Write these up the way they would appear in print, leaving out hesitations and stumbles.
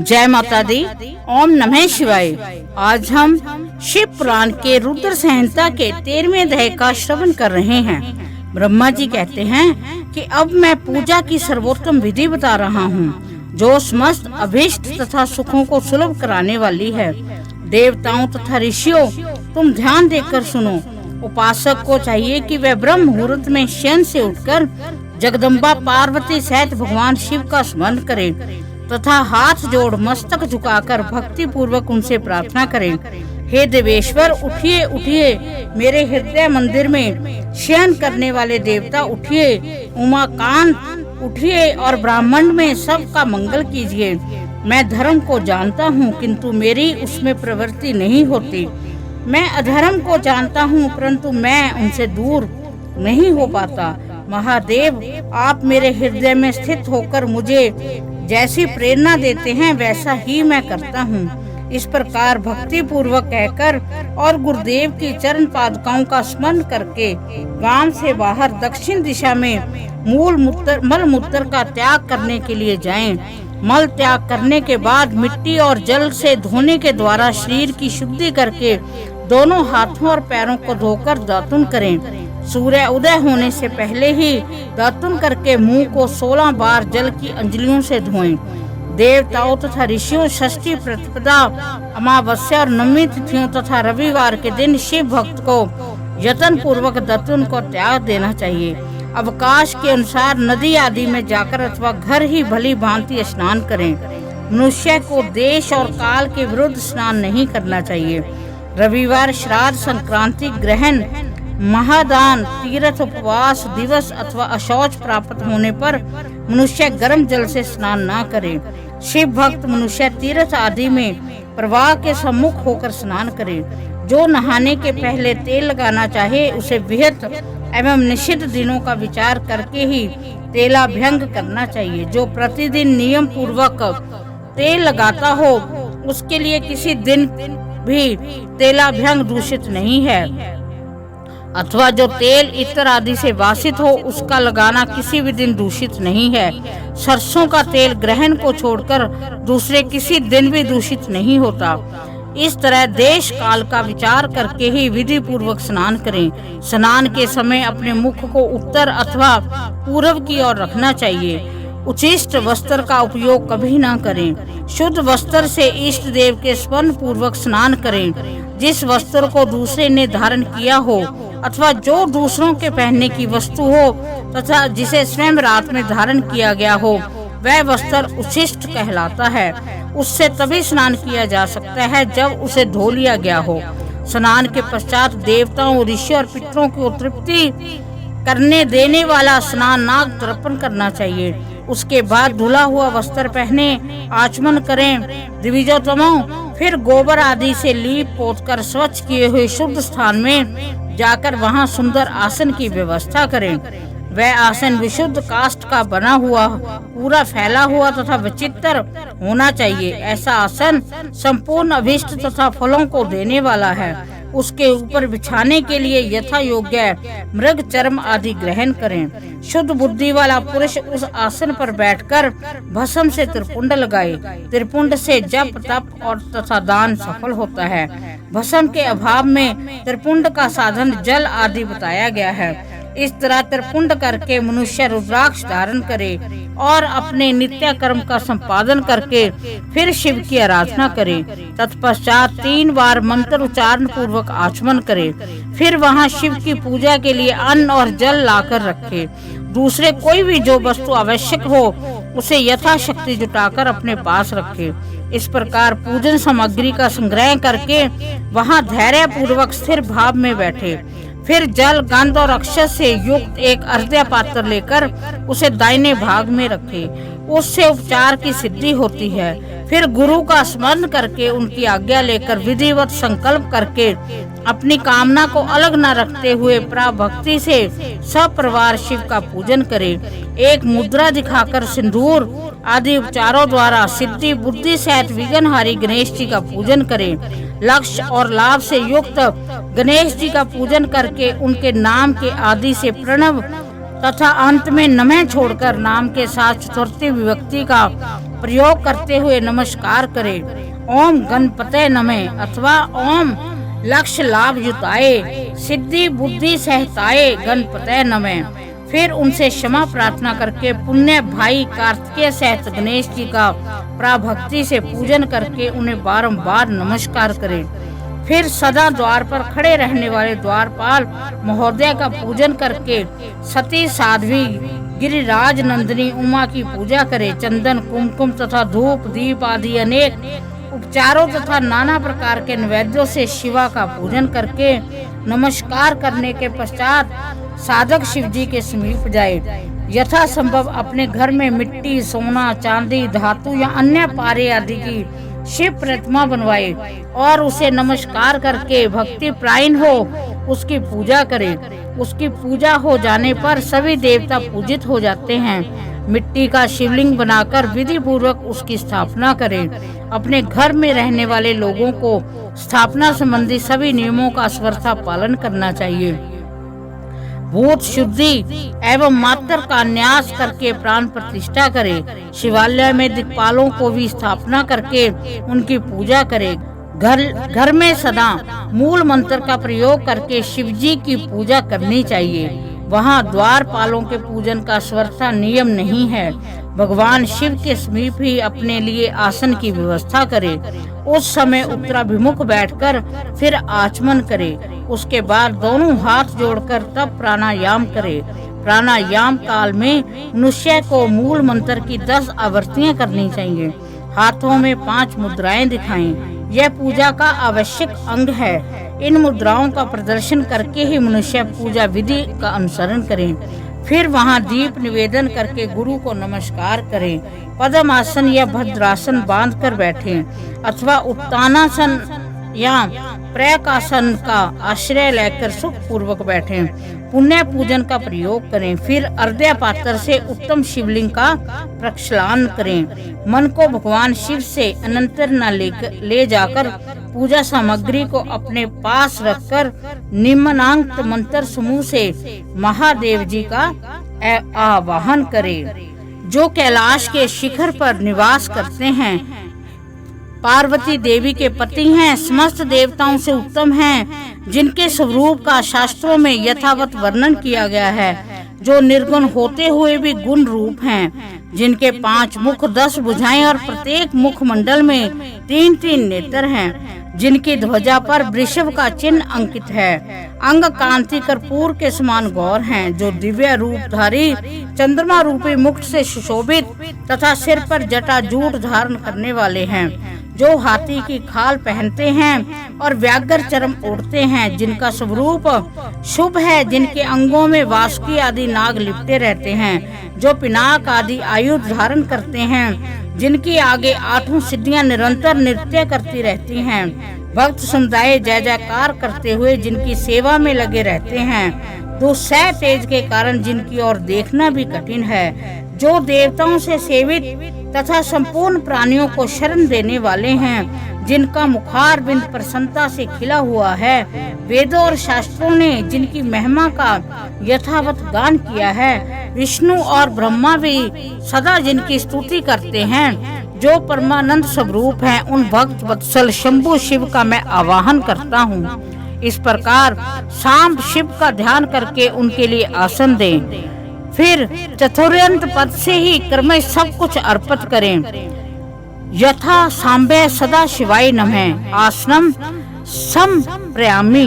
जय माता दी। ओम नमः शिवाय। आज हम शिव पुराण के रुद्र संहिता के 13वें अध्याय का श्रवण कर रहे हैं। ब्रह्मा जी कहते हैं कि अब मैं पूजा की सर्वोत्तम विधि बता रहा हूँ, जो समस्त अभीष्ट तथा सुखों को सुलभ कराने वाली है। देवताओं तथा ऋषियों, तुम ध्यान देकर सुनो। उपासक को चाहिए कि वह ब्रह्म मुहूर्त में शयन से उठकर जगदम्बा पार्वती सहित भगवान शिव का स्मरण करे तथा हाथ जोड़ मस्तक झुकाकर भक्ति पूर्वक उनसे प्रार्थना करें। हे देवेश्वर, उठिए उठिए, मेरे हृदय मंदिर में शयन करने वाले देवता उठिए। उमाकांत उठिए और ब्राह्मण में सबका मंगल कीजिए। मैं धर्म को जानता हूँ, किंतु मेरी उसमें प्रवृत्ति नहीं होती। मैं अधर्म को जानता हूँ, परंतु मैं उनसे दूर नहीं हो पाता। महादेव, आप मेरे हृदय में स्थित होकर मुझे जैसी प्रेरणा देते हैं वैसा ही मैं करता हूँ। इस प्रकार भक्ति पूर्वक कहकर और गुरुदेव की चरण पादुकाओं का स्मरण करके गांव से बाहर दक्षिण दिशा में मल मूत्र का त्याग करने के लिए जाएं। मल त्याग करने के बाद मिट्टी और जल से धोने के द्वारा शरीर की शुद्धि करके दोनों हाथों और पैरों को धोकर दातुन करें। सूर्य उदय होने से पहले ही दातुन करके मुंह को 16 बार जल की अंजलियों से धोएं। देवताओं तथा ऋषियों षष्ठी, प्रतिपदा, अमावस्या और नवमी तिथियों तथा रविवार के दिन शिव भक्त को यत्न पूर्वक दातुन को त्याग देना चाहिए। अवकाश के अनुसार नदी आदि में जाकर अथवा घर ही भली भांति स्नान करें। मनुष्य को देश और काल के विरुद्ध स्नान नहीं करना चाहिए। रविवार, श्राद्ध, संक्रांति, ग्रहण, महादान, तीर्थ, उपवास दिवस अथवा अशौच प्राप्त होने पर मनुष्य गर्म जल से स्नान न करे। शिव भक्त मनुष्य तीर्थ आदि में प्रवाह के सम्मुख होकर स्नान करे। जो नहाने के पहले तेल लगाना चाहे उसे विहित एवं निषिद्ध दिनों का विचार करके ही तेलाभ्यंग करना चाहिए। जो प्रतिदिन नियम पूर्वक तेल लगाता हो उसके लिए किसी दिन भी तेलाभ्यंग दूषित नहीं है, अथवा जो तेल इत्र आदि से वासित हो उसका लगाना किसी भी दिन दूषित नहीं है। सरसों का तेल ग्रहण को छोड़कर दूसरे किसी दिन भी दूषित नहीं होता। इस तरह देश काल का विचार करके ही विधि पूर्वक स्नान करें। स्नान के समय अपने मुख को उत्तर अथवा पूर्व की ओर रखना चाहिए। उचिष्ट वस्त्र का उपयोग कभी न करें। शुद्ध वस्त्र से इष्ट देव के स्मरण पूर्वक स्नान करें। जिस वस्त्र को दूसरे ने धारण किया हो अथवा जो दूसरों के पहनने की वस्तु हो तथा जिसे स्वयं रात में धारण किया गया हो वह वस्त्र उचिष्ट कहलाता है। उससे तभी स्नान किया जा सकता है जब उसे धो लिया गया हो। स्नान के पश्चात देवताओं, ऋषि और पितरों की तृप्ति करने देने वाला स्नान नाग तर्पण करना चाहिए। उसके बाद धुला हुआ वस्त्र पहने आचमन करें। द्विजोत्तमों, फिर गोबर आदि से लीप पोत कर स्वच्छ किए हुए शुद्ध स्थान में जाकर वहां सुंदर आसन की व्यवस्था करें। वह आसन विशुद्ध काष्ठ का बना हुआ, पूरा फैला हुआ तथा विचित्र होना चाहिए। ऐसा आसन संपूर्ण अभीष्ट तथा फलों को देने वाला है। उसके ऊपर बिछाने के लिए यथा योग्य मृग चर्म आदि ग्रहण करें। शुद्ध बुद्धि वाला पुरुष उस आसन पर बैठकर भस्म से त्रिपुंड लगाए। त्रिपुंड से जप, तप और तथा दान सफल होता है। भस्म के अभाव में त्रिपुंड का साधन जल आदि बताया गया है। इस तरह त्रिपुंड करके मनुष्य रुद्राक्ष धारण करे और अपने नित्य कर्म का संपादन करके फिर शिव की आराधना करे। तत्पश्चात 3 बार मंत्र उच्चारण पूर्वक आचमन करे। फिर वहां शिव की पूजा के लिए अन्न और जल लाकर रखे। दूसरे कोई भी जो वस्तु आवश्यक हो उसे यथाशक्ति जुटाकर अपने पास रखे। इस प्रकार पूजन सामग्री का संग्रह करके वहां धैर्य पूर्वक स्थिर भाव में बैठे। फिर जल, गंध और अक्षत से युक्त एक अर्घ्य पात्र लेकर उसे दाहिने भाग में रखे। उससे उपचार की सिद्धि होती है। फिर गुरु का स्मरण करके उनकी आज्ञा लेकर विधिवत संकल्प करके अपनी कामना को अलग न रखते हुए प्राभक्ति से सपरिवार शिव का पूजन करें। एक मुद्रा दिखाकर सिंदूर आदि उपचारों द्वारा सिद्धि बुद्धि सहित विघ्नहारी गणेश जी का पूजन करें। लक्ष्य और लाभ से युक्त गणेश जी का पूजन करके उनके नाम के आदि से प्रणव तथा अंत में नमः छोड़कर नाम के साथ चतुर्थी विभक्ति का प्रयोग करते हुए नमस्कार करें। ओम गणपते नमः अथवा ओम लक्ष्य लाभ युताए सिद्धि बुद्धि सहताए गणपते नमः। फिर उनसे क्षमा प्रार्थना करके पुण्य भाई कार्तिकेय सहित गणेश जी का प्राभक्ति से पूजन करके उन्हें बारंबार नमस्कार करें। फिर सदा द्वार पर खड़े रहने वाले द्वारपाल महोदय का पूजन करके सती साध्वी गिरिराज नंदिनी उमा की पूजा करें। चंदन कुमकुम तथा धूप दीप आदि अनेक उपचारों तथा नाना प्रकार के नैवेद्यों से शिवा का पूजन करके नमस्कार करने के पश्चात साधक शिव जी के समीप जाए। यथा संभव अपने घर में मिट्टी सोना चांदी धातु या अन्य पारे आदि की शिव प्रतिमा बनवाए और उसे नमस्कार करके भक्ति प्रायण हो उसकी पूजा करें। उसकी पूजा हो जाने पर सभी देवता पूजित हो जाते हैं। मिट्टी का शिवलिंग बनाकर विधि पूर्वक उसकी स्थापना करें। अपने घर में रहने वाले लोगों को स्थापना संबंधी सभी नियमों का सर्वथा पालन करना चाहिए। भूत शुद्धि एवं मात्र का न्यास करके प्राण प्रतिष्ठा करें। शिवालय में दिक्पालों को भी स्थापना करके उनकी पूजा करें। घर में सदा मूल मंत्र का प्रयोग करके शिव जी की पूजा करनी चाहिए। वहाँ द्वारपालों के पूजन का सर्वथा नियम नहीं है। भगवान शिव के समीप ही अपने लिए आसन की व्यवस्था करें। उस समय उत्तराभिमुख बैठकर फिर आचमन करें। उसके बाद दोनों हाथ जोड़कर तब प्राणायाम करें। प्राणायाम काल में मनुष्य को मूल मंत्र की 10 आवृत्तियां करनी चाहिए। हाथों में 5 मुद्राएं दिखाएं। यह पूजा का आवश्यक अंग है। इन मुद्राओं का प्रदर्शन करके ही मनुष्य पूजा विधि का अनुसरण करें। फिर वहां दीप निवेदन करके गुरु को नमस्कार करें। पद्मासन या भद्रासन बांधकर बैठें अथवा उत्तानासन या प्रकासन का आश्रय लेकर सुख पूर्वक बैठें। पुण्य पूजन का प्रयोग करें। फिर अर्घ्य पात्र से उत्तम शिवलिंग का प्रक्षालन करें। मन को भगवान शिव से अनंतर न ले जाकर पूजा सामग्री को अपने पास रखकर निम्नांक मंत्र समूह से महादेव जी का आवाहन करें, जो कैलाश के शिखर पर निवास करते हैं। पार्वती देवी के पति हैं, समस्त देवताओं से उत्तम हैं, जिनके स्वरूप का शास्त्रों में यथावत वर्णन किया गया है, जो निर्गुण होते हुए भी गुण रूप हैं, जिनके 5 मुख 10 भुजाएं और प्रत्येक मुख मंडल में 3-3 नेत्र हैं, जिनकी ध्वजा पर वृषभ का चिन्ह अंकित है। अंग कांति कर्पूर के समान गौर हैं, जो दिव्य रूपधारी चंद्रमा रूपी मुकुट से सुशोभित तथा सिर पर जटा जूट धारण करने वाले हैं, जो हाथी की खाल पहनते हैं और व्याघ्र चर्म ओढ़ते हैं, जिनका स्वरूप शुभ है, जिनके अंगों में वासुकी आदि नाग लिपटे रहते हैं, जो पिनाक आदि आयुध धारण करते हैं, जिनकी आगे 8 सिद्धियां निरंतर नृत्य करती रहती हैं, भक्त समुदाय जय जयकार करते हुए जिनकी सेवा में लगे रहते हैं, दुस्सह तेज के कारण जिनकी ओर देखना भी कठिन है, जो देवताओं से सेवित तथा संपूर्ण प्राणियों को शरण देने वाले हैं, जिनका मुखार बिंद प्रसन्नता से खिला हुआ है, वेदों और शास्त्रों ने जिनकी महिमा का यथावत गान किया है, विष्णु और ब्रह्मा भी सदा जिनकी स्तुति करते हैं, जो परमानंद स्वरूप हैं, उन भक्त वत्सल शंभु शिव का मैं आवाहन करता हूँ। इस प्रकार सांब शिव का ध्यान करके उनके लिए आसन दें। फिर चतुर्यंत पद से ही क्रमश सब कुछ अर्पित करें। यथा सांबे सदा शिवाय नमः आसनम संप्रयामि।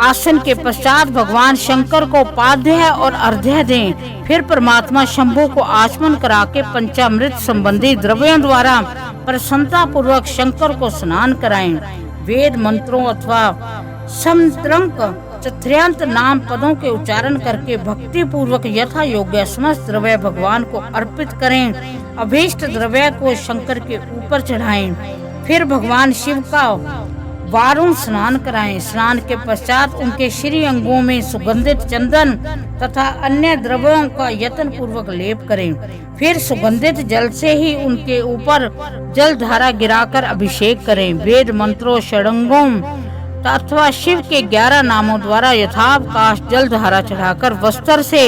आसन के पश्चात भगवान शंकर को पाद्य और अर्घ्य दें। फिर परमात्मा शंभु को आचमन करा के पंचामृत संबंधी द्रव्यों द्वारा प्रसन्नता पूर्वक शंकर को स्नान कराएं। वेद मंत्रों अथवा समत्रंक चतुर्यंत नाम पदों के उच्चारण करके भक्ति पूर्वक यथा योग्य समस्त द्रव्य भगवान को अर्पित करें। अभीष्ट द्रव्य को शंकर के ऊपर चढ़ाएं। फिर भगवान शिव का वारुण स्नान कराएं। स्नान के पश्चात उनके श्री अंगों में सुगंधित चंदन तथा अन्य द्रव्यों का यत्न पूर्वक लेप करें। फिर सुगंधित जल से ही उनके ऊपर जल धारा गिराकर अभिषेक करें। वेद मंत्रों षडंगों अथवा शिव के 11 नामों द्वारा यथावकाश जल धारा चढ़ाकर वस्त्र से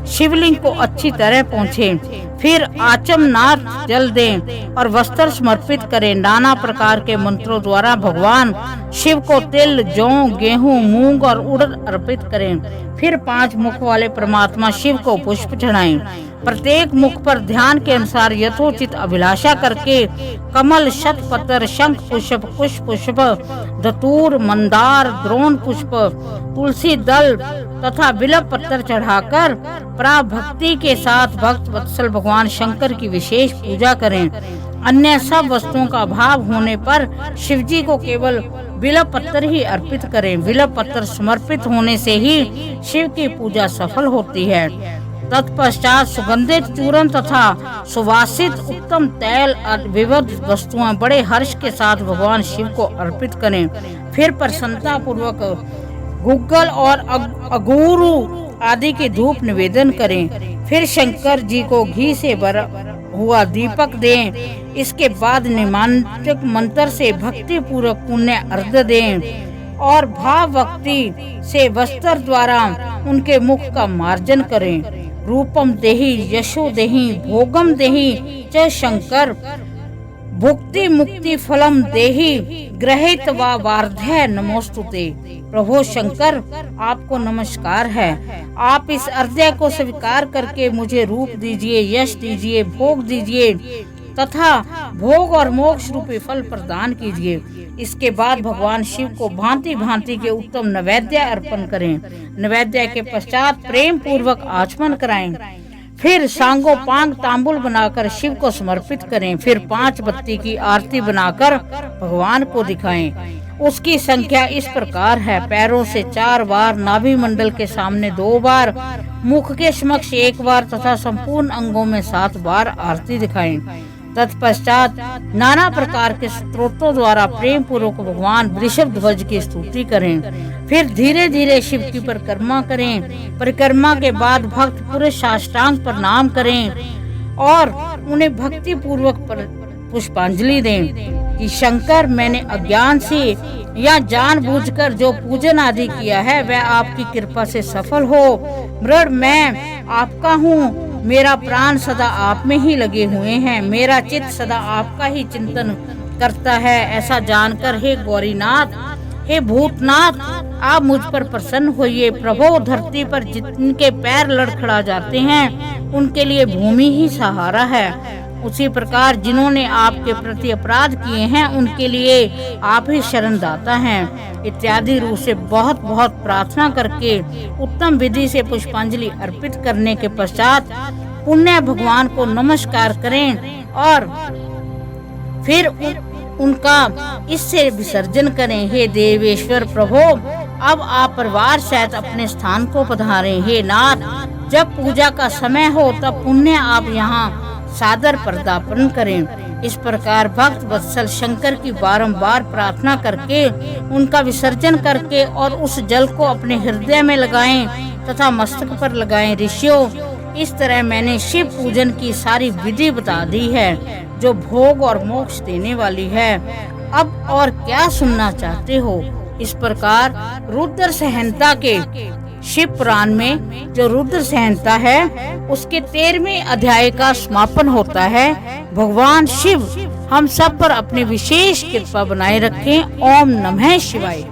शिवलिंग को अच्छी तरह पोंछे। फिर आचमनार्थ जल दें और वस्त्र समर्पित करें। नाना प्रकार के मंत्रों द्वारा भगवान शिव को तिल, जौ, गेहूं, मूंग और उड़द अर्पित करें। फिर 5 मुख वाले परमात्मा शिव को पुष्प चढ़ाएं। प्रत्येक मुख पर ध्यान के अनुसार यथोचित अभिलाषा करके कमल, शतपत्र, शंख पुष्प, कुश पुष्प, धतूर, मंदार, द्रोण पुष्प, तुलसी दल तथा बिल्व पत्थर चढ़ाकर प्राभक्ति के साथ भक्त वत्सल भगवान शंकर की विशेष पूजा करें। अन्य सब वस्तुओं का अभाव होने पर शिवजी को केवल बिल्व पत्थर ही अर्पित करें। बिल्व पत्थर समर्पित होने से ही शिव की पूजा सफल होती है। तत्पश्चात सुगंधित चूर्ण तथा सुवासित उत्तम तैल आदि विविध वस्तुएं बड़े हर्ष के साथ भगवान शिव को अर्पित करें। फिर प्रसन्नता पूर्वक गुग्गल और अगुरु आदि के धूप निवेदन करें। फिर शंकर जी को घी से भरा हुआ दीपक दें। इसके बाद निमांतक मंत्र से भक्ति पूर्वक पुण्य अर्घ्य दें और भाव भक्ति से वस्त्र द्वारा उनके मुख का मार्जन करें। रूपम देहि यशो देहि भोगम देहि च शंकर भुक्ति मुक्ति फलम देहि ग्रहित व वार्धय नमोस्तुते। प्रभु शंकर, आपको नमस्कार है। आप इस अर्घ्य को स्वीकार करके मुझे रूप दीजिए, यश दीजिए, भोग दीजिए तथा भोग और मोक्ष रूपी फल प्रदान कीजिए। इसके बाद भगवान शिव को भांति भांति के उत्तम नैवेद्य अर्पण करें। नैवेद्य के पश्चात प्रेम पूर्वक आचमन कराएं। फिर सांगोपांग तांबुल बनाकर शिव को समर्पित करें। फिर 5 बत्ती की आरती बनाकर भगवान को दिखाएं। उसकी संख्या इस प्रकार है: पैरों से 4 बार, नाभि मंडल के सामने 2 बार, मुख के समक्ष 1 बार तथा संपूर्ण अंगों में 7 बार आरती दिखाएं। तत्पश्चात नाना प्रकार के स्तोत्रों द्वारा प्रेम पूर्वक भगवान वृषभ ध्वज की स्तुति करें। फिर धीरे धीरे शिव की परिक्रमा करें। परिक्रमा के बाद भक्त पूरे साष्टांग प्रणाम करें और उन्हें भक्ति पूर्वक पुष्पांजलि दें कि शंकर, मैंने अज्ञान से या जानबूझकर जो पूजन आदि किया है वह आपकी कृपा से सफल हो। मृड मैं आपका हूँ। मेरा प्राण सदा आप में ही लगे हुए हैं। मेरा चित्त सदा आपका ही चिंतन करता है। ऐसा जानकर हे गौरीनाथ, हे भूतनाथ, आप मुझ पर प्रसन्न होइए। प्रभु, धरती पर जिनके पैर लड़खड़ा जाते हैं उनके लिए भूमि ही सहारा है। उसी प्रकार जिन्होंने आपके प्रति अपराध किए हैं उनके लिए आप ही शरणदाता हैं। इत्यादि रूप से बहुत बहुत प्रार्थना करके उत्तम विधि से पुष्पांजलि अर्पित करने के पश्चात पुण्य भगवान को नमस्कार करें और फिर उनका इससे विसर्जन करें। हे देवेश्वर प्रभु, अब आप परिवार सहित अपने स्थान को पधारें। हे नाथ, जब पूजा का समय हो तब पुण्य आप यहाँ सादर पदार्पण करें। इस प्रकार भक्त वत्सल शंकर की बारंबार प्रार्थना करके उनका विसर्जन करके और उस जल को अपने हृदय में लगाएं तथा मस्तक पर लगाएं। ऋषियों, इस तरह मैंने शिव पूजन की सारी विधि बता दी है जो भोग और मोक्ष देने वाली है। अब और क्या सुनना चाहते हो? इस प्रकार रुद्र संहिता के शिव पुराण में जो रुद्र संहिता है उसके 13वें अध्याय का समापन होता है। भगवान शिव हम सब पर अपनी विशेष कृपा बनाए रखें। ओम नमः शिवाय।